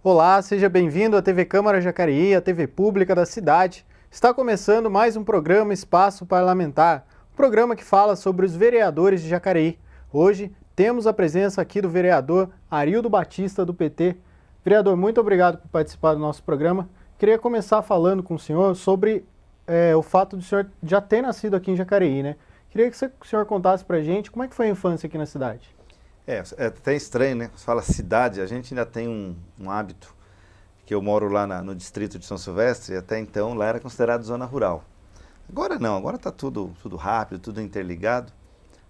Olá, seja bem-vindo à TV Câmara Jacareí, a TV pública da cidade. Está começando mais um programa Espaço Parlamentar, um programa que fala sobre os vereadores de Jacareí. Hoje temos a presença aqui do vereador Arildo Batista, do PT. Vereador, muito obrigado por participar do nosso programa. Queria começar falando com o senhor sobre o fato de o senhor já ter nascido aqui em Jacareí, né? Queria que o senhor contasse pra gente como é que foi a infância aqui na cidade. É até estranho, né? Você fala cidade, a gente ainda tem um hábito, que eu moro lá no distrito de São Silvestre, e até então lá era considerado zona rural. Agora não, agora está tudo rápido, tudo interligado,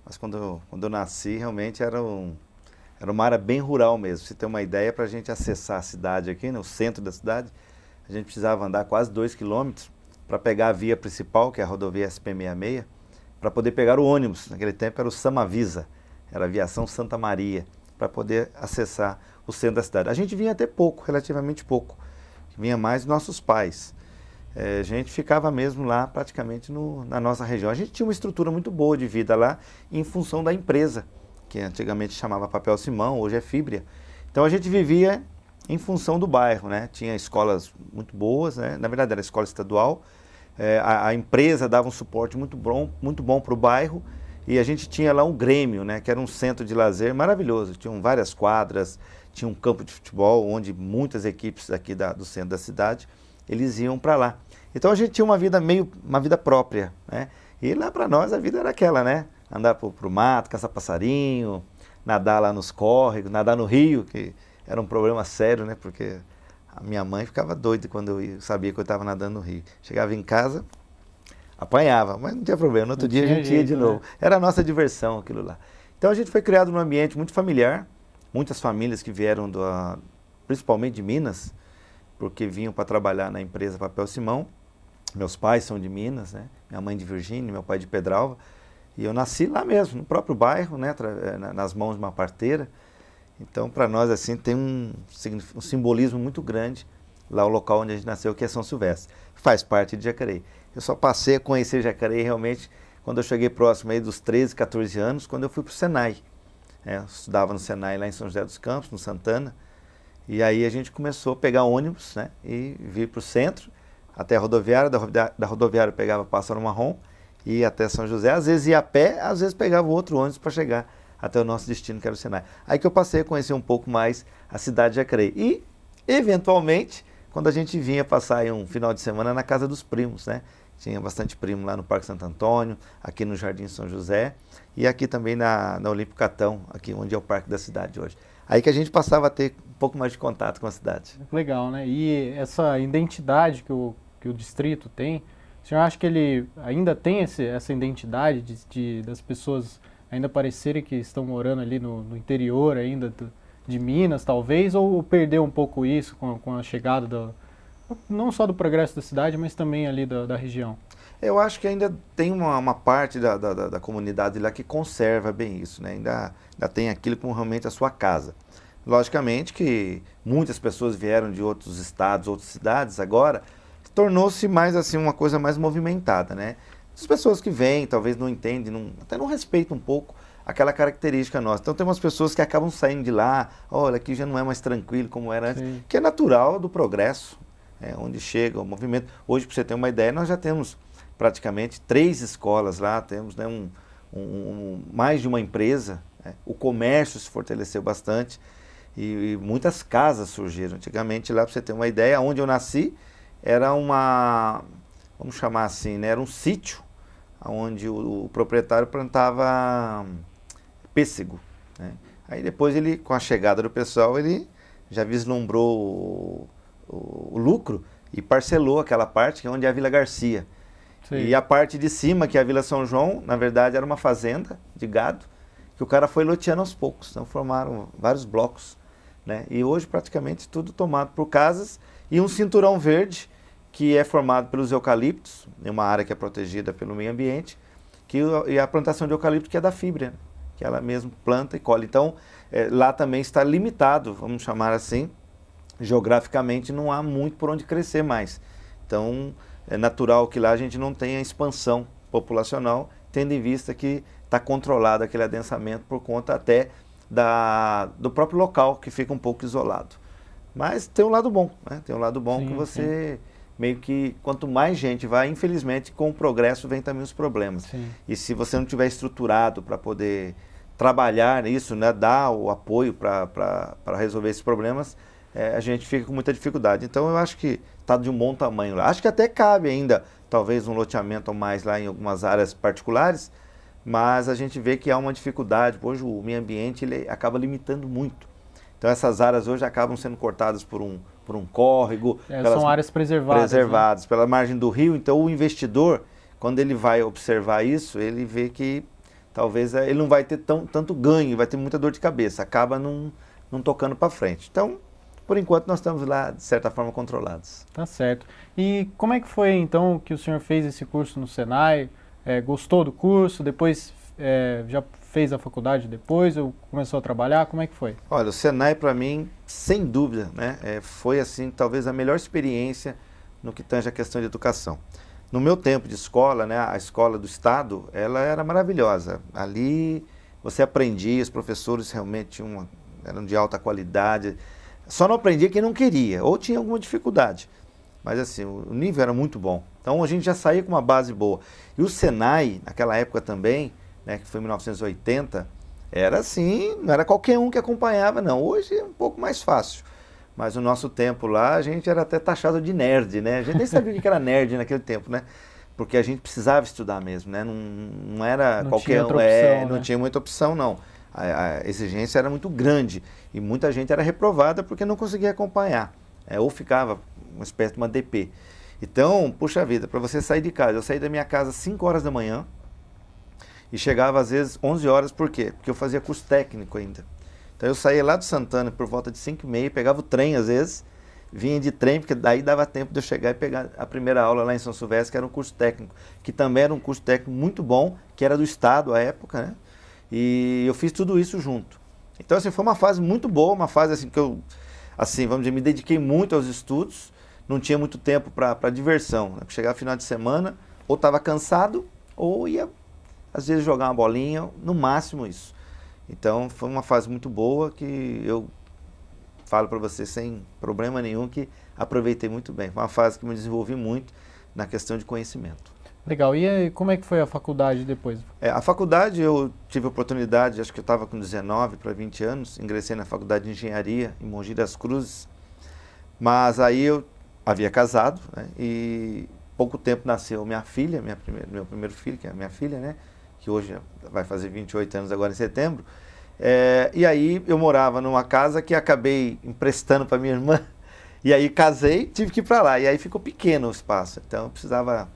mas quando eu nasci realmente era uma área bem rural mesmo. Pra você ter uma ideia, para a gente acessar a cidade aqui, no centro da cidade, a gente precisava andar quase 2 quilômetros para pegar a via principal, que é a rodovia SP-66, para poder pegar o ônibus. Naquele tempo era o Samavisa, era a Aviação Santa Maria, para poder acessar o centro da cidade. A gente vinha até pouco, relativamente pouco, vinha mais nossos pais. A gente ficava mesmo lá praticamente na nossa região. A gente tinha uma estrutura muito boa de vida lá em função da empresa, que antigamente chamava Papel Simão, hoje é Fibria. Então a gente vivia em função do bairro, né? Tinha escolas muito boas, né? Na verdade era escola estadual. A empresa dava um suporte muito bom para o bairro. E a gente tinha lá um Grêmio, né, que era um centro de lazer maravilhoso. Tinham várias quadras, tinha um campo de futebol, onde muitas equipes aqui do centro da cidade, eles iam para lá. Então a gente tinha uma vida própria, né? E lá para nós a vida era aquela, né? Andar pro mato, caçar passarinho, nadar lá nos córregos, nadar no rio, que era um problema sério, né? Porque a minha mãe ficava doida quando eu sabia que eu estava nadando no rio. Chegava em casa, apanhava, mas não tinha problema. No outro dia a gente ia de novo. Né? Era a nossa diversão aquilo lá. Então a gente foi criado num ambiente muito familiar, muitas famílias que vieram principalmente de Minas, porque vinham para trabalhar na empresa Papel Simão. Meus pais são de Minas, né? Minha mãe de Virgínia, meu pai de Pedralva. E eu nasci lá mesmo, no próprio bairro, né? Nas mãos de uma parteira. Então, para nós, assim, tem um simbolismo muito grande lá o local onde a gente nasceu, que é São Silvestre. Faz parte de Jacareí. Eu só passei a conhecer Jacareí realmente quando eu cheguei próximo aí dos 13, 14 anos, quando eu fui para o Senai. Eu estudava no Senai lá em São José dos Campos, no Santana. E aí a gente começou a pegar ônibus, né, e vir para o centro, até a rodoviária. Da rodoviária eu pegava Pássaro Marrom, ia até São José. Às vezes ia a pé, às vezes pegava outro ônibus para chegar até o nosso destino, que era o Senai. Aí que eu passei a conhecer um pouco mais a cidade de Jacareí. E, eventualmente, quando a gente vinha passar aí um final de semana na casa dos primos, né? Tinha bastante primo lá no Parque Santo Antônio, aqui no Jardim São José e aqui também na Olímpio Catão, aqui onde é o parque da cidade hoje. Aí que a gente passava a ter um pouco mais de contato com a cidade. Legal, né? E essa identidade que o distrito tem, o senhor acha que ele ainda tem essa identidade das pessoas ainda parecerem que estão morando ali no interior ainda de Minas, talvez, ou perdeu um pouco isso com a chegada não só do progresso da cidade, mas também ali da região? Eu acho que ainda tem uma parte da comunidade lá que conserva bem isso, né? Ainda tem aquilo como realmente a sua casa. Logicamente que muitas pessoas vieram de outros estados, outras cidades agora, tornou-se mais assim uma coisa mais movimentada, né? As pessoas que vêm, talvez não entendem, até não respeitam um pouco aquela característica nossa. Então tem umas pessoas que acabam saindo de lá, olha, aqui já não é mais tranquilo como era antes, Sim. que é natural do progresso, onde chega o movimento. Hoje, para você ter uma ideia, nós já temos praticamente 3 escolas lá, temos, né, mais de uma empresa, né? O comércio se fortaleceu bastante e muitas casas surgiram. Antigamente, lá, para você ter uma ideia, onde eu nasci, era vamos chamar assim, né, era um sítio, onde o proprietário plantava pêssego, né? Aí depois ele, com a chegada do pessoal, ele já vislumbrou o lucro e parcelou aquela parte que é onde é a Vila Garcia. Sim. E a parte de cima, que é a Vila São João, na verdade era uma fazenda de gado, que o cara foi loteando aos poucos. Então formaram vários blocos, né? E hoje praticamente tudo tomado por casas e um cinturão verde, que é formado pelos eucaliptos, em uma área que é protegida pelo meio ambiente, e a plantação de eucalipto que é da Fibria, né? Que ela mesmo planta e colhe. Então lá também está limitado, vamos chamar assim, geograficamente não há muito por onde crescer mais. Então, é natural que lá a gente não tenha expansão populacional, tendo em vista que está controlado aquele adensamento por conta até do próprio local, que fica um pouco isolado. Mas tem um lado bom, né? Tem um lado bom que Sim, você meio que, quanto mais gente vai, infelizmente, com o progresso vem também os problemas. sim. E se você não tiver estruturado para poder trabalhar nisso, né, dar o apoio para resolver esses problemas, a gente fica com muita dificuldade. Então eu acho que está de um bom tamanho lá. Acho que até cabe ainda, talvez, um loteamento a mais lá em algumas áreas particulares, mas a gente vê que há uma dificuldade. Hoje o meio ambiente ele acaba limitando muito. Então essas áreas hoje acabam sendo cortadas por um córrego. São áreas preservadas. Preservadas, né? Pela margem do rio. Então o investidor, quando ele vai observar isso, ele vê que talvez ele não vai ter tanto ganho, vai ter muita dor de cabeça, acaba não tocando para frente. Então, por enquanto, nós estamos lá, de certa forma, controlados. Tá certo. E como é que foi, então, que o senhor fez esse curso no Senai? Gostou do curso? Depois já fez a faculdade depois ou começou a trabalhar? Como é que foi? Olha, o Senai, para mim, sem dúvida, né, foi, assim, talvez a melhor experiência no que tange a questão de educação. No meu tempo de escola, né, a escola do Estado, ela era maravilhosa. Ali você aprendia, os professores realmente eram de alta qualidade. Só não aprendia quem não queria, ou tinha alguma dificuldade. Mas assim, o nível era muito bom. Então a gente já saía com uma base boa. E o Senai, naquela época também, né, que foi em 1980, era assim, não era qualquer um que acompanhava, não. Hoje é um pouco mais fácil. Mas no nosso tempo lá, a gente era até taxado de nerd, né? A gente nem sabia o que era nerd naquele tempo, né? Porque a gente precisava estudar mesmo, né? Não era Não qualquer tinha outra opção, não né? tinha muita opção, não. A exigência era muito grande e muita gente era reprovada porque não conseguia acompanhar. Ou ficava uma espécie de uma DP. Então, puxa vida, para você sair de casa, eu saí da minha casa às 5 horas da manhã e chegava às vezes 11 horas, por quê? Porque eu fazia curso técnico ainda. Então eu saía lá do Santana por volta de 5h30, pegava o trem às vezes, vinha de trem, porque daí dava tempo de eu chegar e pegar a primeira aula lá em São Silvestre, que era um curso técnico, que também era um curso técnico muito bom, que era do Estado à época, né? E eu fiz tudo isso junto. Então assim, foi uma fase muito boa, uma fase assim que eu, assim, vamos dizer, me dediquei muito aos estudos, não tinha muito tempo para diversão, né? Chegava final de semana, ou estava cansado, ou ia às vezes jogar uma bolinha, no máximo isso. Então foi uma fase muito boa que eu falo para você sem problema nenhum que aproveitei muito bem. Foi uma fase que me desenvolvi muito na questão de conhecimento. Legal. E aí, como é que foi a faculdade depois? A faculdade eu tive a oportunidade, acho que eu estava com 19 para 20 anos, ingressei na faculdade de engenharia em Mogi das Cruzes, mas aí eu havia casado, né, e pouco tempo nasceu minha filha, meu primeiro filho, que é a minha filha, né, que hoje vai fazer 28 anos agora em setembro. E aí eu morava numa casa que acabei emprestando para minha irmã, e aí casei, tive que ir para lá, e aí ficou pequeno o espaço, então eu precisava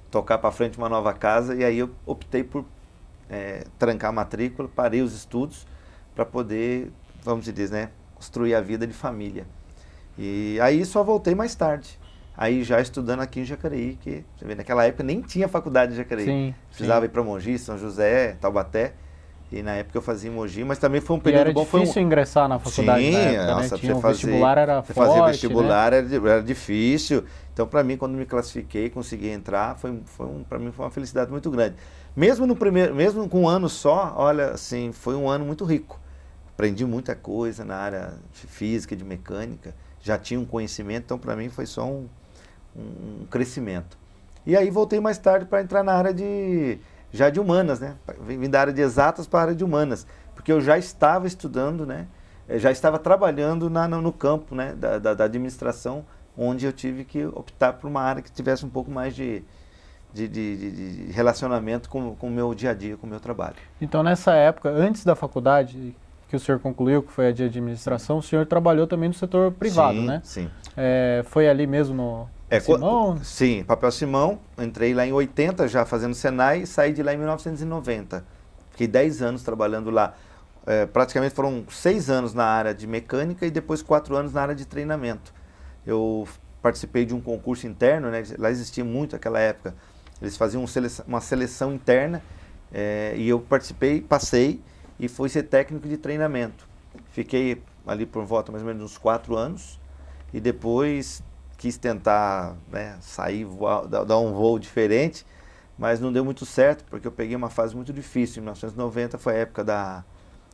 tocar para frente uma nova casa, e aí eu optei por trancar a matrícula, parei os estudos para poder, vamos dizer, né, construir a vida de família. E aí só voltei mais tarde. Aí já estudando aqui em Jacareí, que você vê, naquela época nem tinha faculdade de Jacareí. Sim, Precisava sim. ir para Mogi, São José, Taubaté. E na época eu fazia em Mogi, mas também foi um período bom. Era difícil ingressar na faculdade Sim, na época, nossa, né? Tinha, o fazer, vestibular era você forte, fazer vestibular, né? era difícil. Então, para mim, quando me classifiquei, consegui entrar, para mim foi uma felicidade muito grande. Mesmo com um ano só, olha, assim, foi um ano muito rico. Aprendi muita coisa na área de física, de mecânica, já tinha um conhecimento, então para mim foi só um crescimento. E aí voltei mais tarde para entrar na área já de humanas, né? Vim da área de exatas para a área de humanas, porque eu já estava estudando, né? Já estava trabalhando no campo, né? da administração, onde eu tive que optar por uma área que tivesse um pouco mais de relacionamento com o meu dia a dia, com o meu trabalho. Então, nessa época, antes da faculdade que o senhor concluiu, que foi a de administração, o senhor trabalhou também no setor privado, sim, né? Sim. Foi ali mesmo no Simão? Sim, Papel Simão. Entrei lá em 80, já fazendo Senai, e saí de lá em 1990. Fiquei 10 anos trabalhando lá. Praticamente foram 6 anos na área de mecânica e depois 4 anos na área de treinamento. Eu participei de um concurso interno, né? Lá existia muito naquela época. Eles faziam uma seleção interna e eu participei, passei e fui ser técnico de treinamento. Fiquei ali por volta mais ou menos uns 4 anos e depois quis tentar, né, sair, dar um voo diferente, mas não deu muito certo, porque eu peguei uma fase muito difícil. Em 1990 foi a época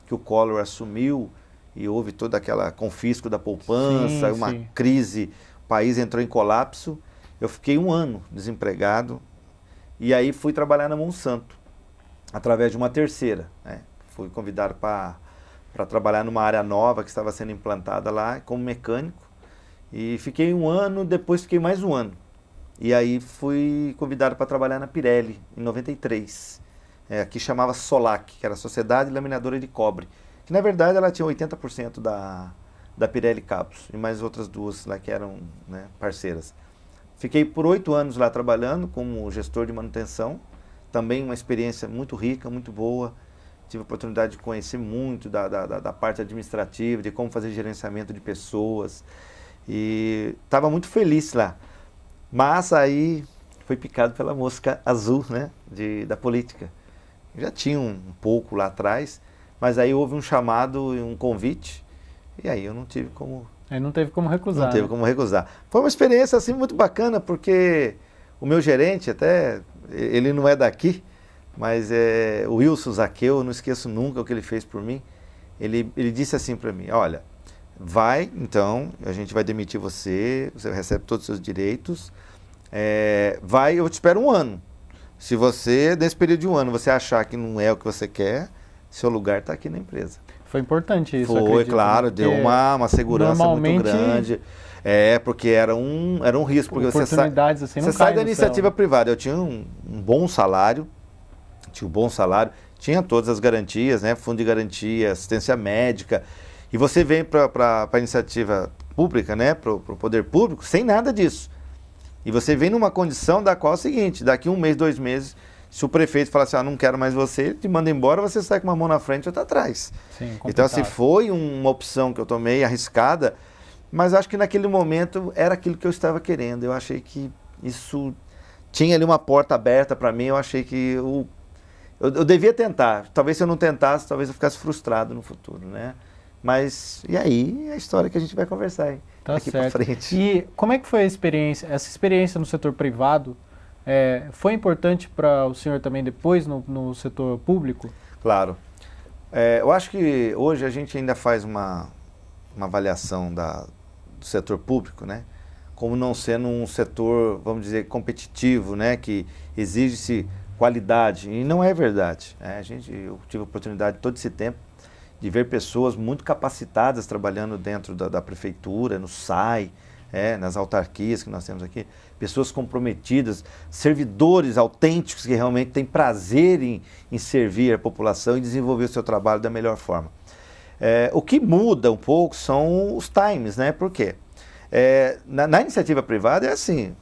que o Collor assumiu e houve toda aquela confisco da poupança, uma crise, o país entrou em colapso. Eu fiquei 1 ano desempregado e aí fui trabalhar na Monsanto, através de uma terceira, né? Fui convidado para trabalhar numa área nova que estava sendo implantada lá como mecânico e fiquei 1 ano, depois fiquei mais 1 ano. E aí fui convidado para trabalhar na Pirelli, em 93. Aqui chamava Solac, que era a Sociedade Laminadora de Cobre, que na verdade ela tinha 80% da Pirelli Cabos, e mais outras 2 lá que eram, né, parceiras. Fiquei por 8 anos lá trabalhando como gestor de manutenção, também uma experiência muito rica, muito boa. Tive a oportunidade de conhecer muito da parte administrativa, de como fazer gerenciamento de pessoas, e estava muito feliz lá. Mas aí foi picado pela mosca azul, né, da política. Já tinha um pouco lá atrás, mas aí houve um chamado e um convite, e aí eu não tive como... Aí não teve como recusar. Não teve como recusar. Foi uma experiência assim muito bacana, porque o meu gerente, até, ele não é daqui, mas o Wilson Zaqueu, eu não esqueço nunca o que ele fez por mim. Ele disse assim para mim, olha, vai, então, a gente vai demitir você recebe todos os seus direitos, vai, eu te espero 1 ano. Se você, nesse período de 1 ano, você achar que não é o que você quer, seu lugar está aqui na empresa. Foi importante isso, Foi, acredito, claro, deu uma segurança muito grande. Porque era um risco, porque oportunidades assim não você sai da no iniciativa céu. privada. Eu tinha um bom salário, tinha todas as garantias, né? Fundo de garantia, assistência médica, e você vem para a iniciativa pública, né? Para o poder público, sem nada disso. E você vem numa condição da qual é o seguinte, daqui 1 mês, 2 meses, se o prefeito falar assim, não quero mais você, ele te manda embora, você sai com uma mão na frente e outra atrás. Sim, então, assim, foi uma opção que eu tomei, arriscada, mas acho que naquele momento era aquilo que eu estava querendo. Eu achei que isso tinha ali uma porta aberta para mim, eu achei que eu devia tentar. Talvez se eu não tentasse, talvez eu ficasse frustrado no futuro, né? Mas, e aí, é a história que a gente vai conversar aí, daqui para frente. E como é que foi a experiência, essa experiência no setor privado, foi importante para o senhor também depois no setor público? Claro. Eu acho que hoje a gente ainda faz uma avaliação do setor público, né? Como não sendo um setor, vamos dizer, competitivo, né? Que exige-se qualidade, e não é verdade. Eu tive a oportunidade todo esse tempo de ver pessoas muito capacitadas trabalhando dentro da prefeitura, no SAI, nas autarquias que nós temos aqui, pessoas comprometidas, servidores autênticos que realmente têm prazer em servir a população e desenvolver o seu trabalho da melhor forma. O que muda um pouco são os times, né? Por quê? Na iniciativa privada é assim,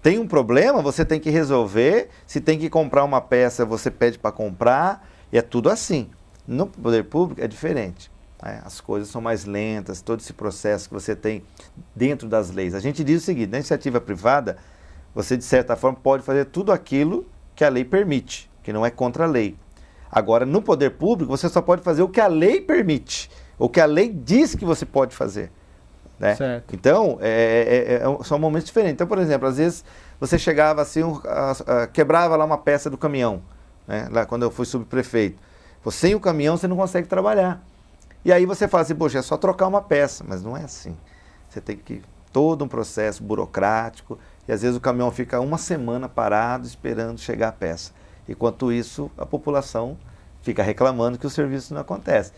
tem um problema, você tem que resolver, se tem que comprar uma peça, você pede para comprar, e é tudo assim. No poder público é diferente. As coisas são mais lentas, todo esse processo que você tem dentro das leis. A gente diz o seguinte, na iniciativa privada, você de certa forma pode fazer tudo aquilo que a lei permite, que não é contra a lei. Agora, no poder público, você só pode fazer o que a lei permite, o que a lei diz que você pode fazer. Né? Certo. Então, são momentos diferentes. Então, por exemplo, às vezes você chegava assim, quebrava lá uma peça do caminhão, né? Lá quando eu fui subprefeito. Sem o caminhão você não consegue trabalhar. E aí você fala assim, poxa, é só trocar uma peça, mas não é assim. Você tem que todo um processo burocrático, e às vezes o caminhão fica 1 semana parado esperando chegar a peça. Enquanto isso, a população fica reclamando que o serviço não acontece.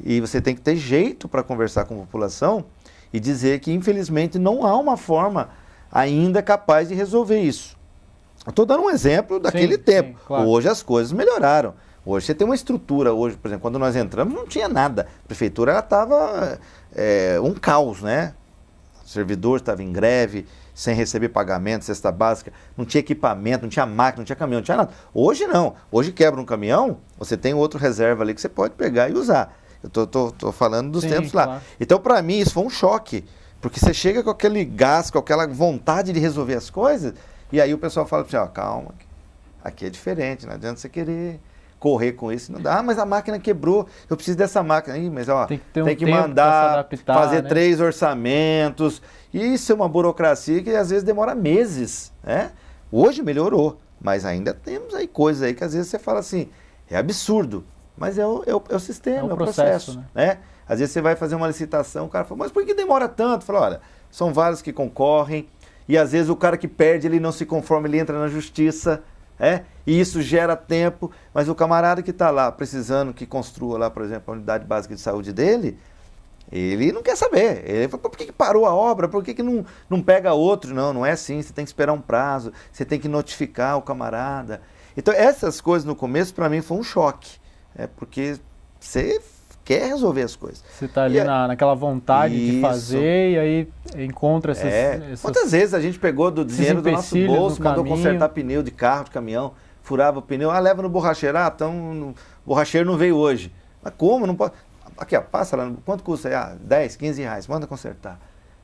E você tem que ter jeito para conversar com a população e dizer que, infelizmente, não há uma forma ainda capaz de resolver isso. Eu estou dando um exemplo daquele tempo. Sim, claro. Hoje as coisas melhoraram. Hoje você tem uma estrutura, hoje, por exemplo, quando nós entramos não tinha nada. A prefeitura estava um caos, né? O servidor estava em greve, sem receber pagamento, cesta básica, não tinha equipamento, não tinha máquina, não tinha caminhão, não tinha nada. Hoje não. Hoje quebra um caminhão, você tem outro reserva ali que você pode pegar e usar. Eu tô falando dos tempos lá. Claro. Então, para mim, isso foi um choque. Porque você chega com aquele gás, com aquela vontade de resolver as coisas, e aí o pessoal fala assim, calma, aqui é diferente, não adianta você querer correr com isso, não dá. Mas a máquina quebrou, eu preciso dessa máquina. Mas tem que mandar, adaptar, fazer, né? 3 orçamentos. Isso é uma burocracia que às vezes demora meses, né? Hoje melhorou, mas ainda temos aí coisas aí que às vezes você fala assim, é absurdo. Mas é o sistema, é o processo, né? Às vezes você vai fazer uma licitação, o cara fala, mas por que demora tanto? Fala, olha, são vários que concorrem, e às vezes o cara que perde, ele não se conforma, ele entra na justiça, e isso gera tempo, mas o camarada que está lá precisando que construa lá, por exemplo, a unidade básica de saúde dele, ele não quer saber. Ele fala, por que parou a obra? Por que não pega outro? Não é assim, você tem que esperar um prazo, você tem que notificar o camarada. Então essas coisas no começo para mim foi um choque, porque você quer resolver as coisas. Você está ali naquela vontade de fazer e aí encontra essas... Quantas vezes a gente pegou do dinheiro do nosso bolso, mandou consertar pneu de carro, de caminhão, furava o pneu, leva no borracheiro, então o borracheiro não veio hoje. Mas como? Não pode... Aqui, passa lá, quanto custa? 10, 15 reais, manda consertar.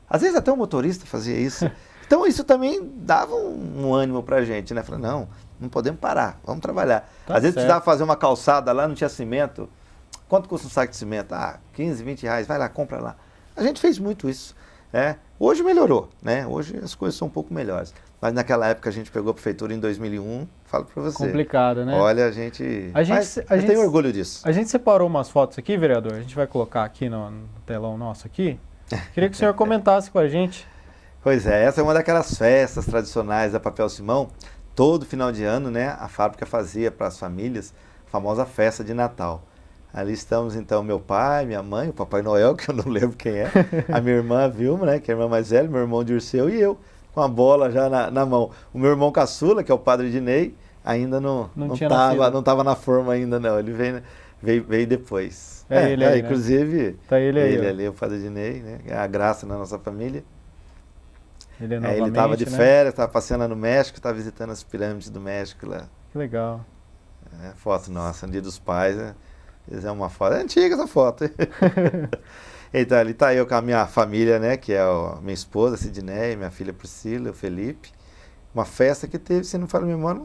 Às vezes até o motorista fazia isso. Então isso também dava um ânimo pra gente, né? Falei, não podemos parar, vamos trabalhar. Às vezes precisava fazer uma calçada lá, não tinha cimento. Quanto custa um saco de cimento? 15, 20 reais, vai lá, compra lá. A gente fez muito isso. Hoje melhorou, né? Hoje as coisas são um pouco melhores. Mas naquela época a gente pegou a prefeitura em 2001, falo para você. Complicado, né? Olha, a gente tem orgulho disso. A gente separou umas fotos aqui, vereador, a gente vai colocar aqui no telão nosso aqui. Queria que o senhor comentasse com a gente. Pois é, essa é uma daquelas festas tradicionais da Papel Simão. Todo final de ano, né, a fábrica fazia para as famílias a famosa festa de Natal. Ali estamos, então, meu pai, minha mãe, o Papai Noel, que eu não lembro quem é, a minha irmã Vilma, né, que é a irmã mais velha, meu irmão Dirceu e eu, com a bola já na mão. O meu irmão caçula, que é o padre Dinei, ainda não estava na forma ainda, não. Ele veio depois. Ele aí, inclusive, né? Tá ele ali, o padre Dinei, né, é a graça na nossa família. Ele estava de férias, estava passeando no México, estava visitando as pirâmides do México lá. Que legal. Foto nossa, Dia dos Pais, né? É uma foto, é antiga essa foto. Então, ali está eu com a minha família, né? Que é a minha esposa, Sidney, minha filha Priscila, o Felipe. Uma festa que teve, se não falo memória,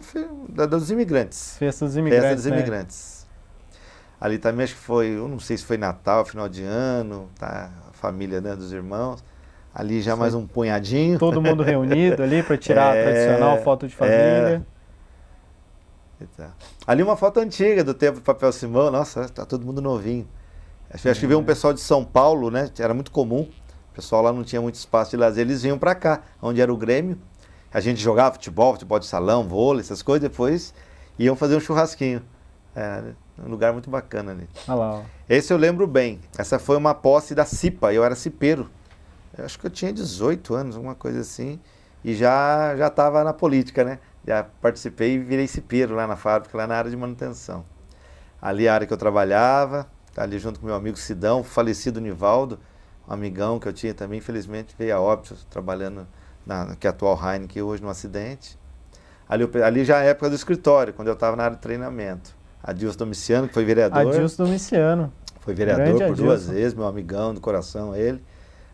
dos imigrantes. Festa dos imigrantes. Festa dos imigrantes. Ali também acho que foi, eu não sei se foi Natal, final de ano, tá? A família, né, dos irmãos. Ali já mais um punhadinho. Todo mundo reunido ali para tirar a tradicional foto de família. Ali uma foto antiga do tempo do Papel Simão, nossa, tá todo mundo novinho. Acho que veio um pessoal de São Paulo, né? Era muito comum. O pessoal lá não tinha muito espaço de lazer, eles vinham para cá, onde era o Grêmio. A gente jogava futebol de salão, vôlei, essas coisas, depois iam fazer um churrasquinho. Um lugar muito bacana ali. Olha lá, ó. Esse eu lembro bem. Essa foi uma posse da CIPA, eu era cipeiro. Eu acho que eu tinha 18 anos, alguma coisa assim. E já estava na política, né? Já participei e virei cipeiro lá na fábrica, lá na área de manutenção. Ali a área que eu trabalhava, ali junto com meu amigo Sidão, falecido Nivaldo, um amigão que eu tinha também, infelizmente veio a óbito, trabalhando que é a atual Heineken, hoje no acidente. Ali já é a época do escritório, quando eu estava na área de treinamento. Adilson Domiciano, que foi vereador. Adilson Domiciano. Foi vereador por 2 vezes, meu amigão do coração, ele.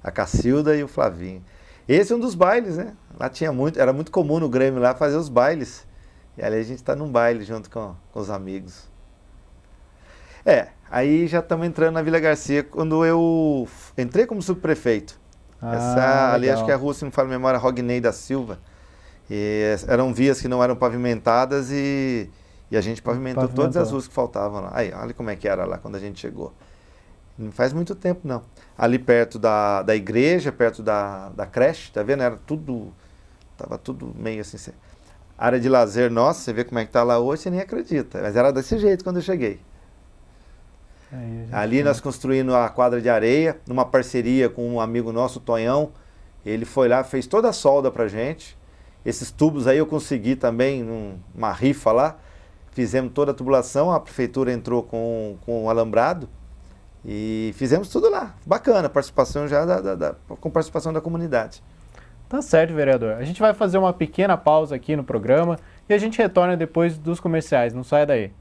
A Cacilda e o Flavinho. Esse é um dos bailes, né? Lá era muito comum no Grêmio lá fazer os bailes. E ali a gente está num baile junto com os amigos. Aí já estamos entrando na Vila Garcia, quando eu entrei como subprefeito. Ali acho que é a rua, se não falo memória, Rognei da Silva. E eram vias que não eram pavimentadas e a gente pavimentou todas as ruas que faltavam lá. Aí, olha como é que era lá quando a gente chegou. Não faz muito tempo, não. Ali perto da igreja, perto da creche, tá vendo? Tava tudo meio assim. Área de lazer nossa, você vê como é que tá lá hoje, você nem acredita. Mas era desse jeito quando eu cheguei. Ali nós construímos a quadra de areia, numa parceria com um amigo nosso, o Tonhão. Ele foi lá, fez toda a solda pra gente. Esses tubos aí eu consegui também, numa rifa lá. Fizemos toda a tubulação, a prefeitura entrou com o alambrado. E fizemos tudo lá. Bacana, participação já com participação da comunidade. Tá certo, vereador. A gente vai fazer uma pequena pausa aqui no programa e a gente retorna depois dos comerciais. Não saia daí.